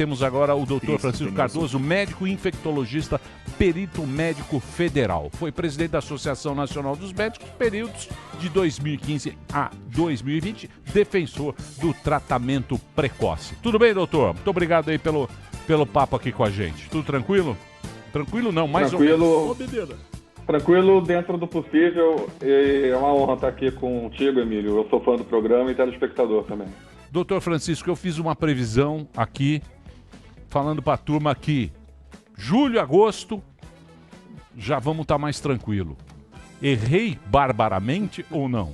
temos agora o Dr. Francisco Cardoso, médico infectologista, perito médico federal. Foi presidente da Associação Nacional dos Médicos, períodos de 2015 a 2020, defensor do tratamento precoce. Tudo bem, doutor? Muito obrigado aí pelo papo aqui com a gente. Tudo tranquilo? Tranquilo não, mais tranquilo, ou menos. Tranquilo dentro do possível, e é uma honra estar aqui contigo, Emílio. Eu sou fã do programa e telespectador também. Doutor Francisco, eu fiz uma previsão aqui, falando para a turma que julho, agosto, já vamos estar mais tranquilo. Errei barbaramente ou não?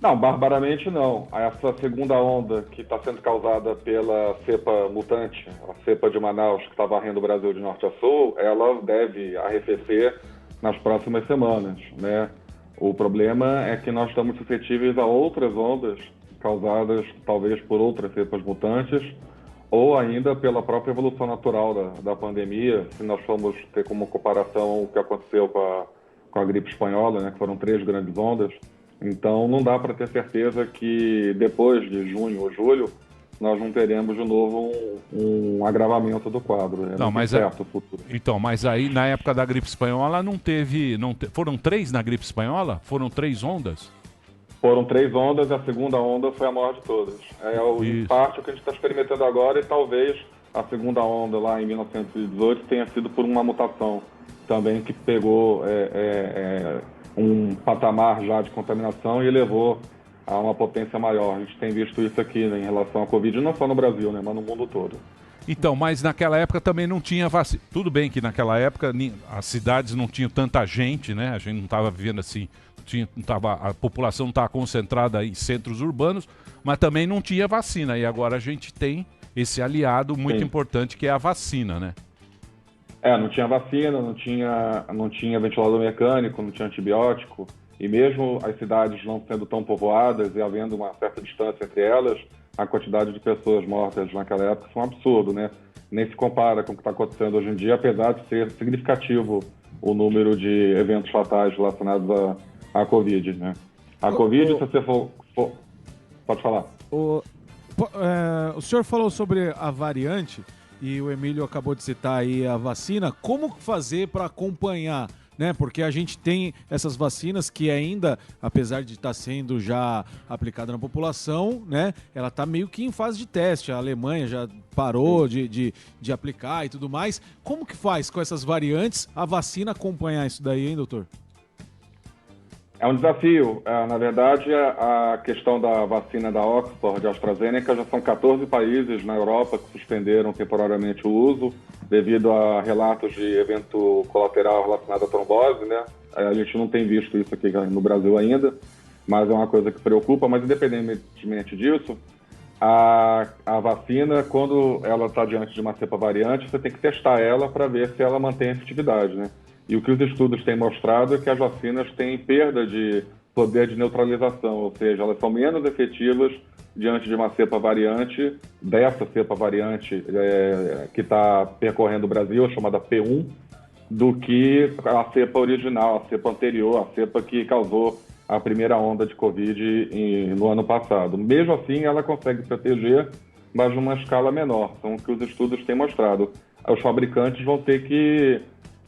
Não, barbaramente não. Essa segunda onda que está sendo causada pela cepa mutante, a cepa de Manaus, que está varrendo o Brasil de norte a sul, ela deve arrefecer nas próximas semanas, né? O problema é que nós estamos suscetíveis a outras ondas causadas talvez por outras cepas mutantes ou ainda pela própria evolução natural da pandemia. Se nós formos ter como comparação o que aconteceu com a gripe espanhola, né, que foram 3 grandes ondas, então não dá para ter certeza que depois de junho ou julho nós não teremos de novo um agravamento do quadro. Não, mas certo, futuro. Então, mas aí na época da gripe espanhola foram 3 na gripe espanhola? Foram 3 ondas? Foram 3 ondas e a segunda onda foi a maior de todas. Em parte o que a gente está experimentando agora e talvez a segunda onda lá em 1918 tenha sido por uma mutação também que pegou um patamar já de contaminação e elevou a uma potência maior. A gente tem visto isso aqui, né, em relação à Covid, não só no Brasil, né, mas no mundo todo. Então, mas naquela época também não tinha vacina. Tudo bem que naquela época as cidades não tinham tanta gente, né? A gente não estava vivendo assim, a população não estava concentrada em centros urbanos, mas também não tinha vacina. E agora a gente tem esse aliado muito importante que é a vacina, né? Não tinha vacina, não tinha ventilador mecânico, não tinha antibiótico. E mesmo as cidades não sendo tão povoadas e havendo uma certa distância entre elas, a quantidade de pessoas mortas naquela época foi um absurdo, né? Nem se compara com o que está acontecendo hoje em dia, apesar de ser significativo o número de eventos fatais relacionados à Covid, né? A Covid, se você for... Pode falar. O senhor falou sobre a variante e o Emílio acabou de citar aí a vacina. Como fazer para acompanhar, né? Porque a gente tem essas vacinas que ainda, apesar de estar sendo já aplicada na população, né? Ela está meio que em fase de teste. A Alemanha já parou de aplicar e tudo mais. Como que faz com essas variantes a vacina acompanhar isso daí, hein, doutor? É um desafio. Na verdade, a questão da vacina da Oxford e AstraZeneca, já são 14 países na Europa que suspenderam temporariamente o uso devido a relatos de evento colateral relacionado à trombose, né? A gente não tem visto isso aqui no Brasil ainda, mas é uma coisa que preocupa. Mas, independentemente disso, a vacina, quando ela está diante de uma cepa variante, você tem que testar ela para ver se ela mantém a efetividade, né? E o que os estudos têm mostrado é que as vacinas têm perda de poder de neutralização, ou seja, elas são menos efetivas diante de uma cepa variante, dessa cepa variante que está percorrendo o Brasil, chamada P1, do que a cepa original, a cepa anterior, a cepa que causou a primeira onda de Covid no ano passado. Mesmo assim, ela consegue proteger, mas numa escala menor. São o que os estudos têm mostrado. Os fabricantes vão ter que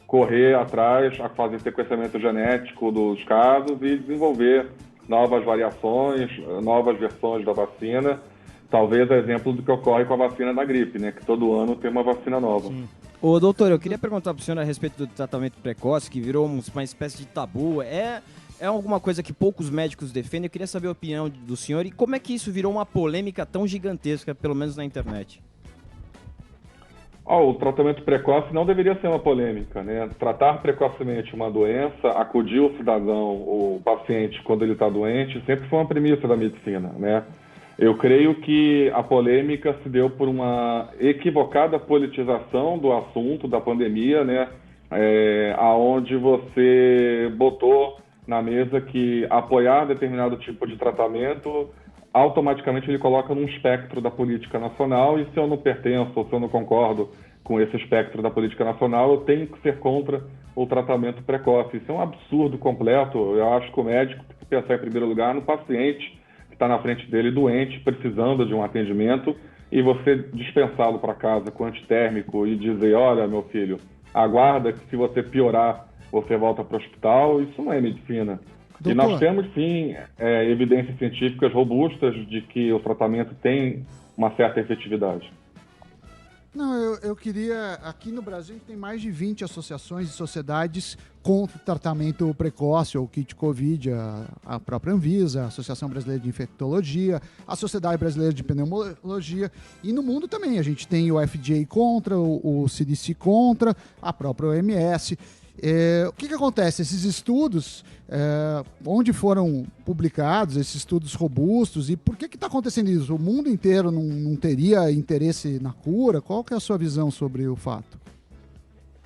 correr atrás, a fazer sequenciamento genético dos casos e desenvolver novas variações, novas versões da vacina, talvez a exemplo do que ocorre com a vacina da gripe, né? Que todo ano tem uma vacina nova. Sim. Ô, doutor, eu queria perguntar para o senhor a respeito do tratamento precoce, que virou uma espécie de tabu. É alguma coisa que poucos médicos defendem? Eu queria saber a opinião do senhor e como é que isso virou uma polêmica tão gigantesca, pelo menos na internet. O tratamento precoce não deveria ser uma polêmica, né? Tratar precocemente uma doença, acudir o cidadão, o paciente, quando ele está doente, sempre foi uma premissa da medicina, né? Eu creio que a polêmica se deu por uma equivocada politização do assunto da pandemia, né? Aonde você botou na mesa que apoiar determinado tipo de tratamento automaticamente ele coloca num espectro da política nacional, e se eu não pertenço ou se eu não concordo com esse espectro da política nacional, eu tenho que ser contra o tratamento precoce. Isso é um absurdo completo. Eu acho que o médico tem que pensar em primeiro lugar no paciente que está na frente dele doente, precisando de um atendimento, e você dispensá-lo para casa com antitérmico e dizer, olha, meu filho, aguarda que se você piorar, você volta para o hospital, isso não é medicina. Doutor. E nós temos, sim, evidências científicas robustas de que o tratamento tem uma certa efetividade. Não, eu queria... Aqui no Brasil, a gente tem mais de 20 associações e sociedades contra o tratamento precoce ou kit Covid, a própria Anvisa, a Associação Brasileira de Infectologia, a Sociedade Brasileira de Pneumologia, e no mundo também. A gente tem o FDA contra, o CDC contra, a própria OMS. O que acontece? Esses estudos, onde foram publicados, esses estudos robustos, e por que está acontecendo isso? O mundo inteiro não teria interesse na cura? Qual que é a sua visão sobre o fato?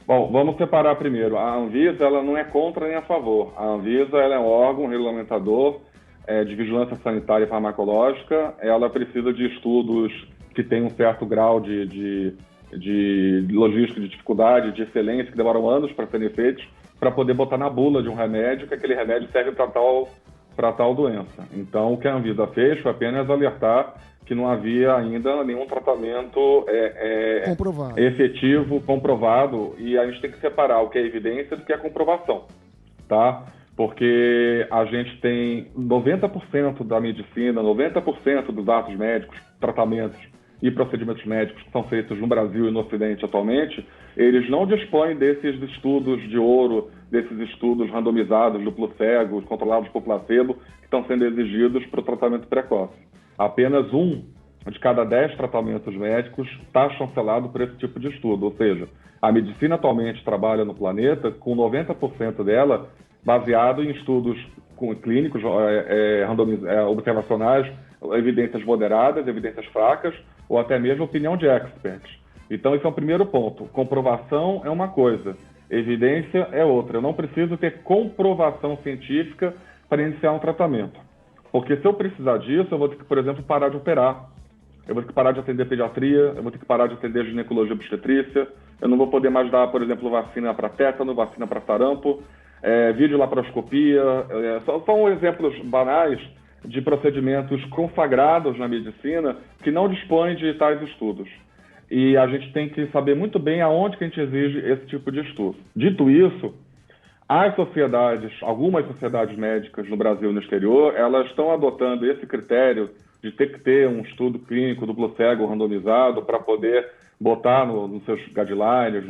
Bom, vamos separar primeiro. A Anvisa ela não é contra nem a favor. A Anvisa ela é um órgão regulamentador de vigilância sanitária e farmacológica. Ela precisa de estudos que tenham um certo grau de logística, de dificuldade, de excelência, que demoram anos para serem feitos, para poder botar na bula de um remédio, que aquele remédio serve para tal doença. Então, o que a Anvisa fez foi apenas alertar que não havia ainda nenhum tratamento efetivo, comprovado, e a gente tem que separar o que é evidência do que é comprovação, tá? Porque a gente tem 90% da medicina, 90% dos atos médicos, tratamentos e procedimentos médicos que são feitos no Brasil e no Ocidente atualmente, eles não dispõem desses estudos de ouro, desses estudos randomizados, duplo cego, controlados por placebo, que estão sendo exigidos para o tratamento precoce. Apenas 1 de cada 10 tratamentos médicos está chancelado por esse tipo de estudo, ou seja, a medicina atualmente trabalha no planeta com 90% dela baseado em estudos clínicos, observacionais, evidências moderadas, evidências fracas, ou até mesmo opinião de experts. Então, esse é o primeiro ponto. Comprovação é uma coisa, evidência é outra. Eu não preciso ter comprovação científica para iniciar um tratamento. Porque se eu precisar disso, eu vou ter que, por exemplo, parar de operar. Eu vou ter que parar de atender pediatria, eu vou ter que parar de atender ginecologia e obstetrícia, eu não vou poder mais dar, por exemplo, vacina para tétano, vacina para sarampo, videolaparoscopia. São exemplos banais de procedimentos consagrados na medicina que não dispõem de tais estudos. E a gente tem que saber muito bem aonde que a gente exige esse tipo de estudo. Dito isso, as sociedades, algumas sociedades médicas no Brasil e no exterior, elas estão adotando esse critério de ter que ter um estudo clínico duplo cego randomizado para poder botar nos seus guidelines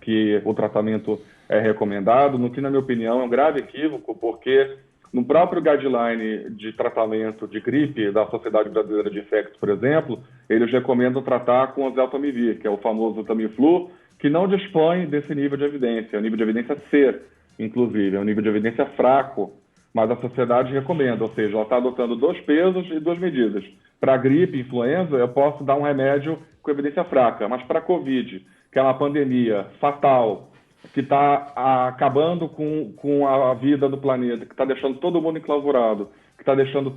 que o tratamento é recomendado, no que, na minha opinião, é um grave equívoco, porque no próprio guideline de tratamento de gripe da Sociedade Brasileira de Infectos, por exemplo, eles recomendam tratar com o Zeltamivir, que é o famoso Tamiflu, que não dispõe desse nível de evidência. É o nível de evidência C, inclusive, é um nível de evidência fraco, mas a sociedade recomenda, ou seja, ela está adotando 2 pesos e 2 medidas. Para gripe, influenza, eu posso dar um remédio com evidência fraca, mas para Covid, que é uma pandemia fatal, que está acabando com a vida do planeta, que está deixando todo mundo enclausurado, que está deixando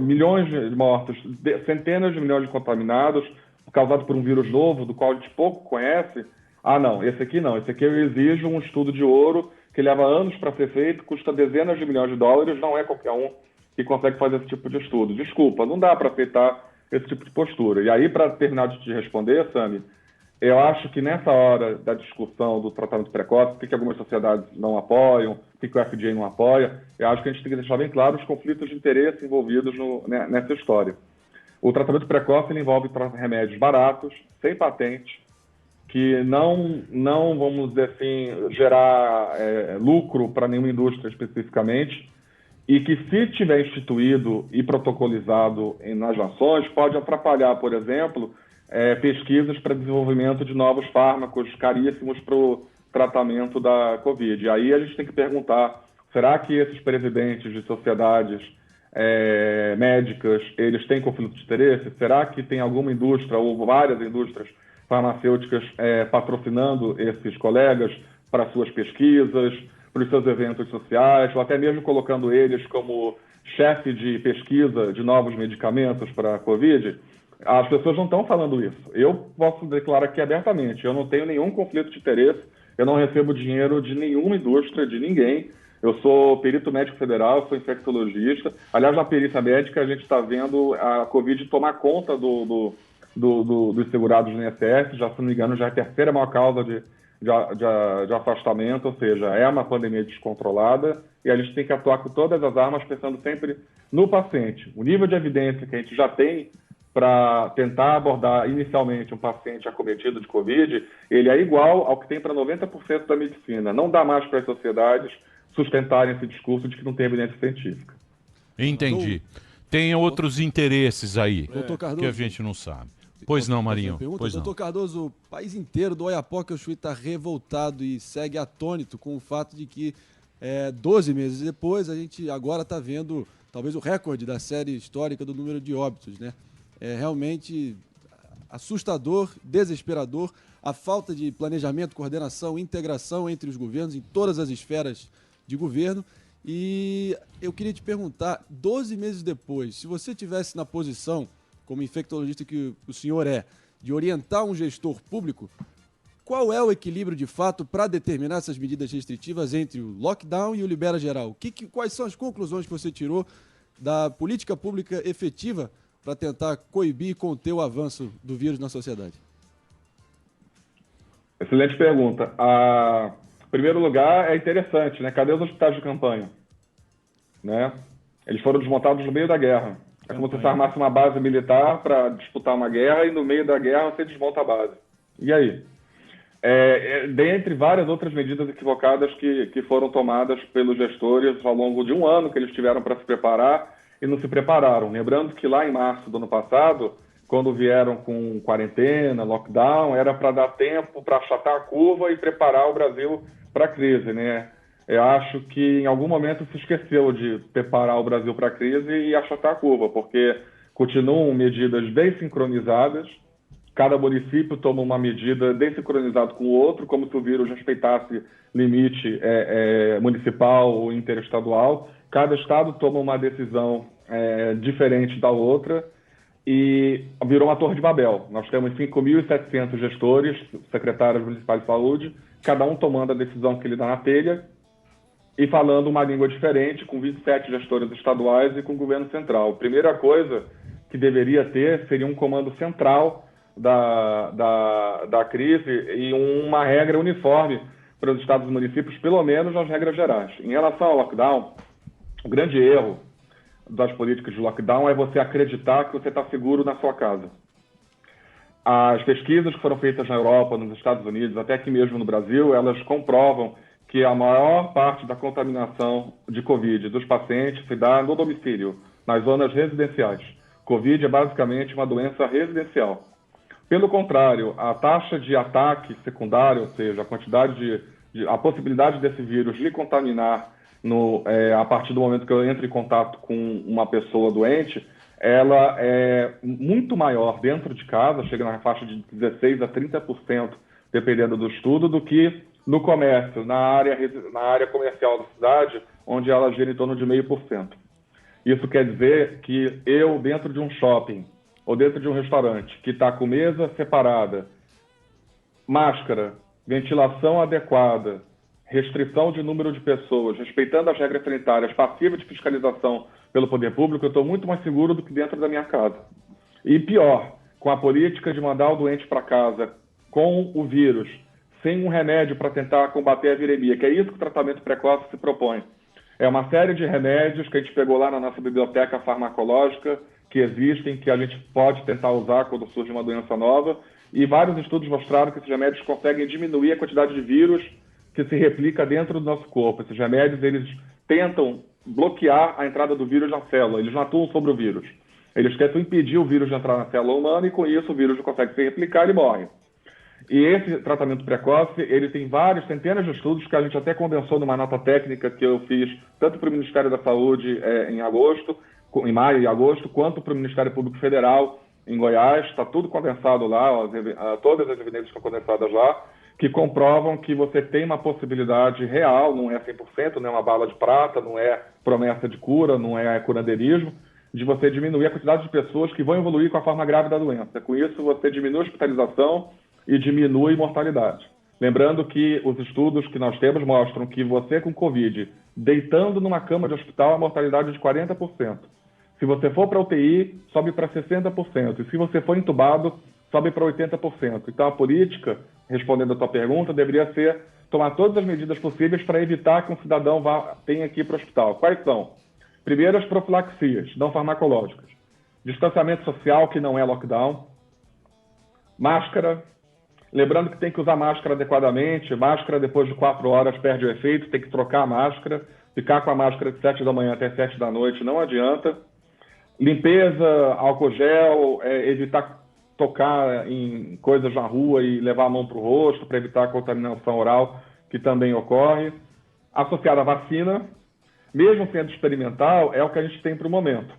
milhões de mortos, centenas de milhões de contaminados, causados por um vírus novo, do qual a gente pouco conhece. Ah, não, esse aqui não. Esse aqui eu exijo um estudo de ouro que leva anos para ser feito, custa dezenas de milhões de dólares, não é qualquer um que consegue fazer esse tipo de estudo. Desculpa, não dá para aceitar esse tipo de postura. E aí, para terminar de te responder, Sami, eu acho que nessa hora da discussão do tratamento precoce, por que algumas sociedades não apoiam, por que o FDA não apoia, eu acho que a gente tem que deixar bem claro os conflitos de interesse envolvidos nessa história. O tratamento precoce ele envolve remédios baratos, sem patente, que não vamos dizer assim, gerar lucro para nenhuma indústria especificamente, e que, se tiver instituído e protocolizado nas nações, pode atrapalhar, por exemplo, pesquisas para desenvolvimento de novos fármacos caríssimos para o tratamento da Covid. E aí a gente tem que perguntar, será que esses presidentes de sociedades médicas, eles têm conflito de interesse? Será que tem alguma indústria ou várias indústrias farmacêuticas patrocinando esses colegas para suas pesquisas, para os seus eventos sociais, ou até mesmo colocando eles como chefe de pesquisa de novos medicamentos para a Covid? As pessoas não estão falando isso. Eu posso declarar aqui abertamente, eu não tenho nenhum conflito de interesse, eu não recebo dinheiro de nenhuma indústria, de ninguém. Eu sou perito médico federal, sou infectologista. Aliás, na perícia médica, a gente está vendo a Covid tomar conta dos segurados no INSS, já, se não me engano, já é a terceira maior causa de afastamento, ou seja, é uma pandemia descontrolada e a gente tem que atuar com todas as armas pensando sempre no paciente. O nível de evidência que a gente já tem para tentar abordar inicialmente um paciente acometido de Covid, ele é igual ao que tem para 90% da medicina. Não dá mais para as sociedades sustentarem esse discurso de que não tem evidência científica. Entendi. Tem outros interesses aí Doutor Cardoso, que a gente não sabe. Pois não, Marinho. Pois não. Doutor Cardoso, o país inteiro do Oiapoque ao Chuí está revoltado e segue atônito com o fato de que 12 meses depois a gente agora está vendo talvez o recorde da série histórica do número de óbitos, né? É realmente assustador, desesperador, a falta de planejamento, coordenação, integração entre os governos, em todas as esferas de governo. E eu queria te perguntar, 12 meses depois, se você tivesse na posição, como infectologista que o senhor é, de orientar um gestor público, qual é o equilíbrio de fato para determinar essas medidas restritivas entre o lockdown e o libera geral? Quais são as conclusões que você tirou da política pública efetiva para tentar coibir e conter o avanço do vírus na sociedade? Excelente pergunta. Em primeiro lugar, é interessante, né? Cadê os hospitais de campanha? Né? Eles foram desmontados no meio da guerra. É como se você armasse uma base militar para disputar uma guerra e no meio da guerra você desmonta a base. E aí? Dentre várias outras medidas equivocadas que foram tomadas pelos gestores ao longo de um ano que eles tiveram para se preparar e não se prepararam. Lembrando que lá em março do ano passado, quando vieram com quarentena, lockdown, era para dar tempo para achatar a curva e preparar o Brasil para a crise, né? Eu acho que em algum momento se esqueceu de preparar o Brasil para a crise e achatar a curva, porque continuam medidas desincronizadas, cada município toma uma medida desincronizada com o outro, como se o vírus respeitasse limite municipal ou interestadual. Cada estado toma uma decisão diferente da outra e virou uma torre de Babel. Nós temos 5.700 gestores, secretários municipais de saúde, cada um tomando a decisão que lhe dá na telha e falando uma língua diferente, com 27 gestores estaduais e com o governo central. A primeira coisa que deveria ter seria um comando central da crise e uma regra uniforme para os estados e municípios, pelo menos nas regras gerais. Em relação ao lockdown, o grande erro das políticas de lockdown é você acreditar que você está seguro na sua casa. As pesquisas que foram feitas na Europa, nos Estados Unidos, até aqui mesmo no Brasil, elas comprovam que a maior parte da contaminação de Covid dos pacientes se dá no domicílio, nas zonas residenciais. Covid é basicamente uma doença residencial. Pelo contrário, a taxa de ataque secundário, ou seja, a quantidade a possibilidade desse vírus lhe contaminar a partir do momento que eu entro em contato com uma pessoa doente, ela é muito maior dentro de casa, chega na faixa de 16% a 30%, dependendo do estudo, do que no comércio, na área comercial da cidade, onde ela gira em torno de 0,5%. Isso quer dizer que eu, dentro de um shopping ou dentro de um restaurante que está com mesa separada, máscara, ventilação adequada, restrição de número de pessoas, respeitando as regras sanitárias, passiva de fiscalização pelo poder público, eu estou muito mais seguro do que dentro da minha casa. E pior, com a política de mandar o doente para casa com o vírus, sem um remédio para tentar combater a viremia, que é isso que o tratamento precoce se propõe. É uma série de remédios que a gente pegou lá na nossa biblioteca farmacológica, que existem, que a gente pode tentar usar quando surge uma doença nova, e vários estudos mostraram que esses remédios conseguem diminuir a quantidade de vírus que se replica dentro do nosso corpo. Esses remédios, eles tentam bloquear a entrada do vírus na célula, eles não atuam sobre o vírus. Eles tentam impedir o vírus de entrar na célula humana e, com isso, o vírus não consegue se replicar e morre. E esse tratamento precoce, ele tem centenas de estudos que a gente até condensou numa nota técnica que eu fiz tanto para o Ministério da Saúde em maio e agosto, quanto para o Ministério Público Federal em Goiás. Está tudo condensado lá, todas as evidências estão condensadas lá, que comprovam que você tem uma possibilidade real, não é 100%, não é uma bala de prata, não é promessa de cura, não é curandeirismo, de você diminuir a quantidade de pessoas que vão evoluir com a forma grave da doença. Com isso, você diminui a hospitalização e diminui mortalidade. Lembrando que os estudos que nós temos mostram que você com Covid, deitando numa cama de hospital, a mortalidade é de 40%. Se você for para UTI, sobe para 60%. E se você for entubado, sobe para 80%. Então, a política, respondendo a tua pergunta, deveria ser tomar todas as medidas possíveis para evitar que um cidadão tenha que ir para o hospital. Quais são? Primeiro, as profilaxias não farmacológicas. Distanciamento social, que não é lockdown. Máscara. Lembrando que tem que usar máscara adequadamente. Máscara, depois de 4 horas, perde o efeito. Tem que trocar a máscara. Ficar com a máscara de 7 da manhã até 7 da noite não adianta. Limpeza, álcool gel, evitar tocar em coisas na rua e levar a mão para o rosto para evitar a contaminação oral, que também ocorre. Associada à vacina, mesmo sendo experimental, é o que a gente tem para o momento.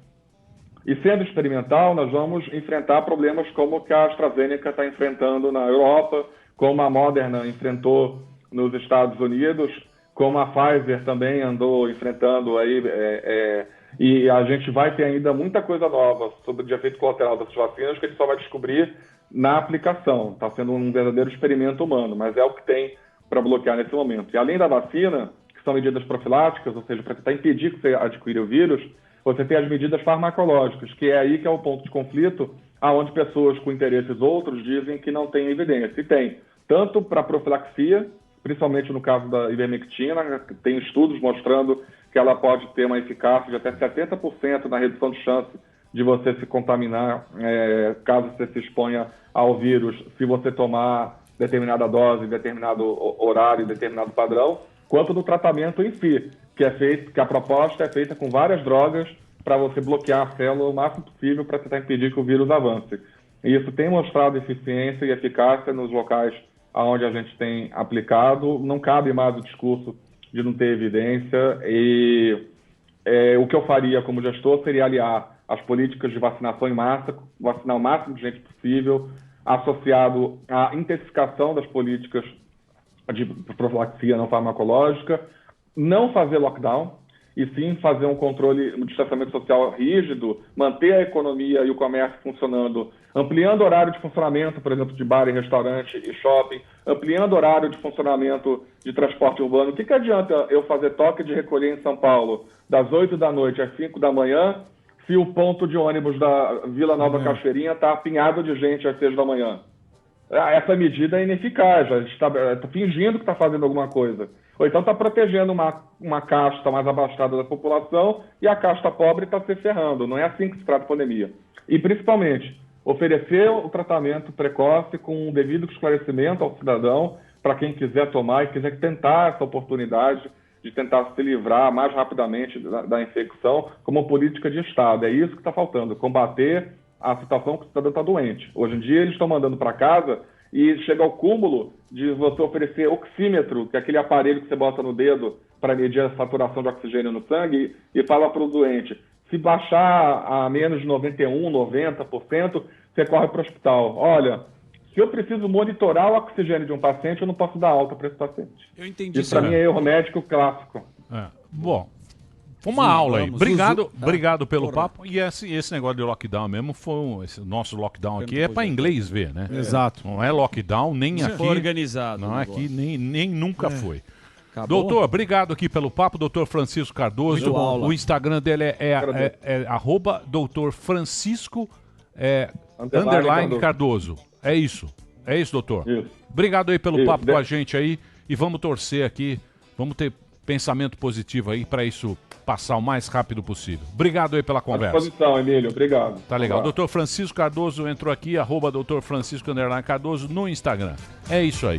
E sendo experimental, nós vamos enfrentar problemas como o que a AstraZeneca está enfrentando na Europa, como a Moderna enfrentou nos Estados Unidos, como a Pfizer também andou enfrentando aí, e a gente vai ter ainda muita coisa nova sobre o efeito colateral dessas vacinas que a gente só vai descobrir na aplicação. Está sendo um verdadeiro experimento humano, mas é o que tem para bloquear nesse momento. E além da vacina, que são medidas profiláticas, ou seja, para tentar impedir que você adquira o vírus, você tem as medidas farmacológicas, que é aí que é o ponto de conflito, aonde pessoas com interesses outros dizem que não tem evidência. E tem, tanto para profilaxia, principalmente no caso da ivermectina, tem estudos mostrando que ela pode ter uma eficácia de até 70% na redução de chance de você se contaminar, caso você se exponha ao vírus, se você tomar determinada dose, determinado horário, determinado padrão, quanto no tratamento em si, que a proposta é feita com várias drogas para você bloquear a célula o máximo possível para tentar impedir que o vírus avance. E isso tem mostrado eficiência e eficácia nos locais onde a gente tem aplicado. Não cabe mais o discurso de não ter evidência, e o que eu faria como gestor seria aliar as políticas de vacinação em massa, vacinar o máximo de gente possível, associado à intensificação das políticas de profilaxia não farmacológica, não fazer lockdown, e sim fazer um controle, um distanciamento social rígido, manter a economia e o comércio funcionando, ampliando o horário de funcionamento, por exemplo, de bar e restaurante e shopping, ampliando o horário de funcionamento de transporte urbano. O que adianta eu fazer toque de recolher em São Paulo das 8 da noite às 5 da manhã, se o ponto de ônibus da Vila Nova Cachoeirinha está apinhado de gente às 6 da manhã? Essa medida é ineficaz, a gente está fingindo que está fazendo alguma coisa. Ou então está protegendo uma casta mais abastada da população e a casta pobre está se ferrando. Não é assim que se trata a pandemia. E, principalmente, oferecer o tratamento precoce com um devido esclarecimento ao cidadão, para quem quiser tomar e quiser tentar essa oportunidade de tentar se livrar mais rapidamente da infecção como política de Estado. É isso que está faltando, combater a situação que o cidadão está doente. Hoje em dia, eles estão mandando para casa e chega ao cúmulo de você oferecer oxímetro, que é aquele aparelho que você bota no dedo para medir a saturação de oxigênio no sangue, e fala para o doente, se baixar a menos de 91%, 90%, você corre para o hospital. Olha, se eu preciso monitorar o oxigênio de um paciente, eu não posso dar alta para esse paciente. Eu entendi. Isso para mim é erro médico clássico. Bom, foi uma aula aí. Obrigado pelo papo. E esse negócio de lockdown mesmo, esse nosso lockdown aqui é para inglês ver, né? Exato. Não é lockdown, nem aqui. Foi organizado. Não é aqui, nem nunca foi. Acabou? Doutor, obrigado aqui pelo papo, doutor Francisco Cardoso. O Instagram dele é @doutor Francisco _ Cardoso. É isso, doutor. Isso. Obrigado aí pelo papo com a gente aí, e vamos torcer aqui, vamos ter pensamento positivo aí para isso passar o mais rápido possível. Obrigado aí pela conversa. À disposição, Emílio. Obrigado. Tá legal. Doutor Francisco Cardoso entrou aqui, @doutor Francisco _ Cardoso no Instagram. É isso aí.